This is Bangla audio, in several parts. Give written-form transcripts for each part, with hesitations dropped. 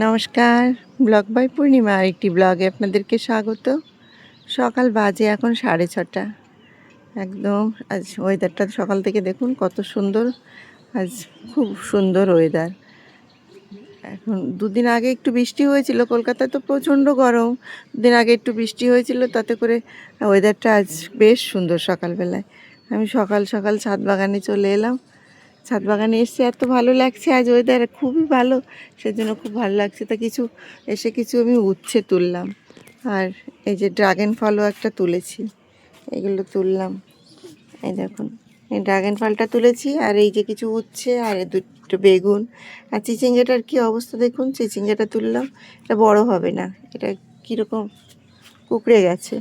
নমস্কার, ব্লগ বাই পূর্ণিমা আরেকটি ব্লগে আপনাদেরকে স্বাগত। সকাল বাজে এখন 6:30। একদম আজ ওয়েদারটা সকাল থেকে দেখুন কত সুন্দর। আজ খুব সুন্দর ওয়েদার। এখন দুদিন আগে একটু বৃষ্টি হয়েছিল, কলকাতায় তো প্রচণ্ড গরম। দুদিন আগে একটু বৃষ্টি হয়েছিল, তাতে করে ওয়েদারটা আজ বেশ সুন্দর। সকালবেলায় আমি সকাল সকাল ছাদ বাগানে চলে এলাম। ছাদ বাগানে এসে এত ভালো লাগছে, আজ ওয়েদার খুবই ভালো, সেজন্য খুব ভালো লাগছে। তা কিছু আমি উচ্ছে তুললাম, আর এই যে ড্রাগন ফলও একটা তুলেছি, এগুলো তুললাম। এই দেখুন, এই ড্রাগন ফলটা তুলেছি, আর এই যে কিছু উচ্ছে, আর দুটো বেগুন, আর চিচিঙ্গাটার কি অবস্থা দেখুন। চিচিঙ্গাটা তুললাম, এটা বড় হবে না, এটা কীরকম কুকড়ে গেছে।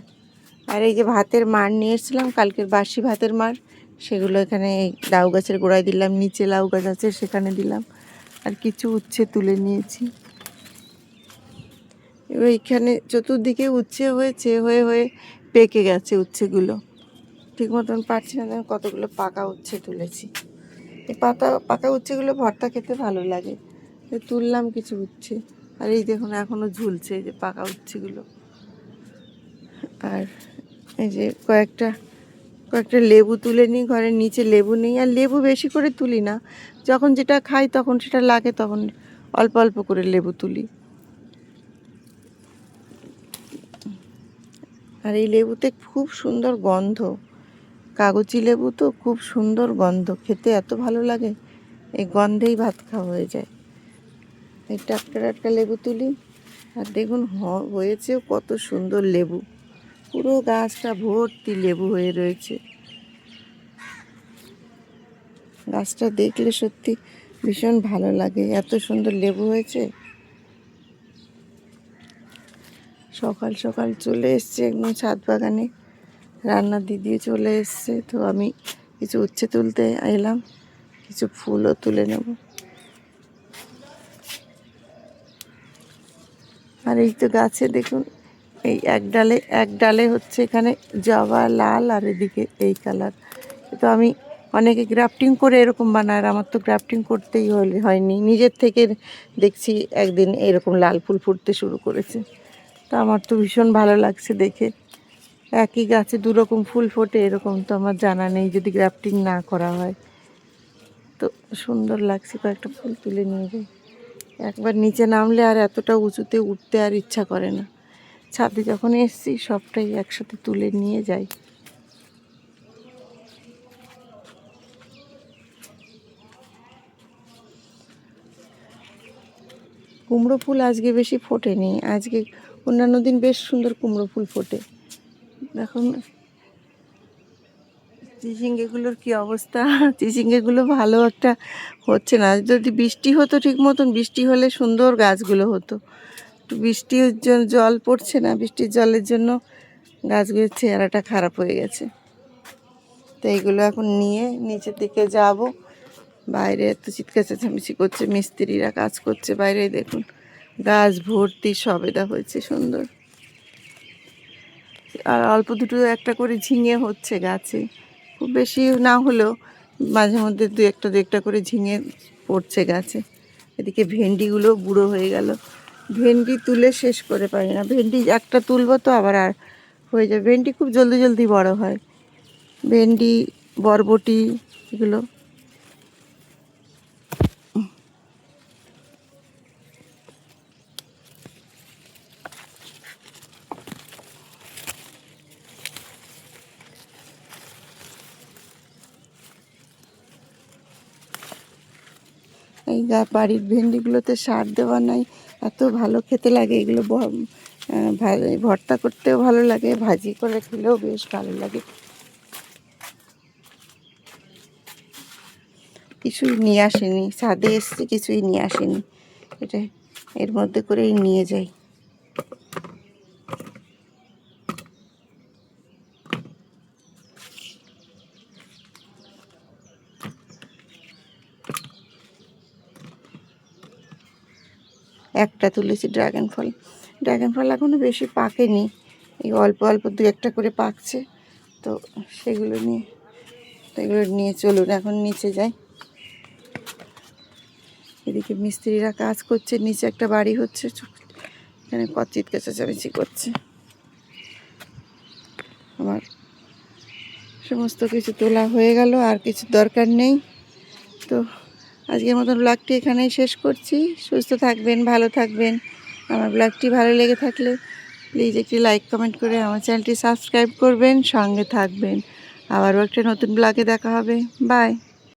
আর এই যে ভাতের মাড় নিয়ে এসেছিলাম, কালকের বাসি ভাতের মাড়, সেগুলো এখানে লাউ গাছের গোড়ায় দিলাম, নিচে লাউ গাছ আছে সেখানে দিলাম। আর কিছু উচ্ছে তুলে নিয়েছি। এবার এইখানে চতুর্দিকে উচ্ছে হয়েছে, হয়ে হয়ে পেকে গেছে উচ্ছেগুলো, ঠিক মতন পারছি না। কতগুলো পাকা উচ্ছে তুলেছি। এই পাকা উচ্ছেগুলো ভর্তা খেতে ভালো লাগে। তুললাম কিছু উচ্ছে, আর এই দেখুন এখনও ঝুলছে এই যে পাকা উচ্ছেগুলো। আর এই যে কয়েকটা লেবু তুলে নিই, ঘরের নিচে লেবু নেই, আর লেবু বেশি করে তুলি না, যখন যেটা খাই তখন সেটা লাগে, তখন অল্প অল্প করে লেবু তুলি। আর এই লেবুতে খুব সুন্দর গন্ধ, কাগজি লেবু তো খুব সুন্দর গন্ধ, খেতে এত ভালো লাগে, এই গন্ধেই ভাত খাওয়া হয়ে যায়। এই টাটকা টাটকা লেবু তুলি, আর দেখুন হয়েছেও কত সুন্দর লেবু, পুরো গাছটা ভর্তি লেবু হয়ে রয়েছে। গাছটা দেখলে সত্যি ভীষণ ভালো লাগে, এত সুন্দর লেবু হয়েছে। সকাল সকাল চলে এসছে একদম ছাদ বাগানে, রান্নার দিদিও চলে এসছে, তো আমি কিছু উচ্ছে তুলতে এলাম, কিছু ফুলও তুলে নেব। আর এই তো গাছে দেখুন, এই এক ডালে হচ্ছে এখানে জবা লাল, আর এদিকে এই কালার। তো আমি অনেকে গ্রাফটিং করে এরকম বানায়, আর আমার তো গ্রাফটিং করতেই হয়নি, নিজের থেকে দেখছি একদিন এরকম লাল ফুল ফুটতে শুরু করেছে। তো আমার তো ভীষণ ভালো লাগছে দেখে, একই গাছে দুরকম ফুল ফোটে এরকম তো আমার জানা নেই, যদি গ্রাফটিং না করা হয়। তো সুন্দর লাগছে, কয়েকটা ফুল তুলে নিয়ে যাই। একবার নিচে নামলে আর এতটা উঁচুতে উঠতে আর ইচ্ছা করে না। ছাদে যখন এসছি সবটাই একসাথে তুলে নিয়ে যাই। কুমড়ো ফুল আজকে বেশি ফোটেনি, আজকে অন্যান্য দিন বেশ সুন্দর কুমড়ো ফুল ফোটে। এখন চিচিঙ্গাগুলোর কী অবস্থা, চিচিঙ্গাগুলো ভালো একটা হচ্ছে না। যদি বৃষ্টি হতো ঠিক মতন, বৃষ্টি হলে সুন্দর গাছগুলো হতো। একটু বৃষ্টির জন্য জল পড়ছে না, বৃষ্টির জলের জন্য গাছগুলোর চেহারাটা খারাপ হয়ে গেছে। তো এইগুলো এখন নিয়ে নিচের দিকে যাব। বাইরে এত চিৎকার চেঁচামেচি করছে, মিস্ত্রিরা কাজ করছে বাইরে, দেখুন গাছ ভর্তি সবেদা হয়েছে সুন্দর। আর অল্প দুটো একটা করে ঝিঙে হচ্ছে গাছে, খুব বেশি না হলেও মাঝে মধ্যে দু একটা করে ঝিঙে পড়ছে গাছে। এদিকে ভেন্ডিগুলো বুড়ো হয়ে গেল, ভেন্ডি তুলে শেষ করে পারি না। ভেন্ডি একটা তুলবো তো আবার আর হয়ে যাবে, ভেন্ডি খুব জলদি জলদি বড় হয়। ভেন্ডি, বরবটি, এগুলো। এই বাড়ির ভেন্ডিগুলোতে সার দেওয়া নাই, এত ভালো খেতে লাগে এগুলো। ভর্তা করতেও ভালো লাগে, ভাজি করে খেলেও বেশ ভালো লাগে। কিছুই নিয়ে আসেনি, ছাদে এসছে কিছুই নিয়ে আসেনি, এটা এর মধ্যে করেই নিয়ে যাই। একটা তুলেছি ড্রাগন ফল, ড্রাগন ফল এখনও বেশি পাকেনি, এই অল্প অল্প দু একটা করে পাকছে। তো সেগুলো নিয়ে চলুন এখন নিচে যাই। এদিকে মিস্ত্রিরা কাজ করছে, নিচে একটা বাড়ি হচ্ছে, এখানে চিৎকার চেঁচামেচি করছে। আমার সমস্ত কিছু তোলা হয়ে গেল, আর কিছু দরকার নেই। তো আজকের মতন ব্লগটি এখানেই শেষ করছি। সুস্থ থাকবেন, ভালো থাকবেন। আমার ব্লগটি ভালো লেগে থাকলে প্লিজ একটি লাইক কমেন্ট করে আমার চ্যানেলটি সাবস্ক্রাইব করবেন, সঙ্গে থাকবেন। আবারও একটা নতুন ব্লগে দেখা হবে। বাই।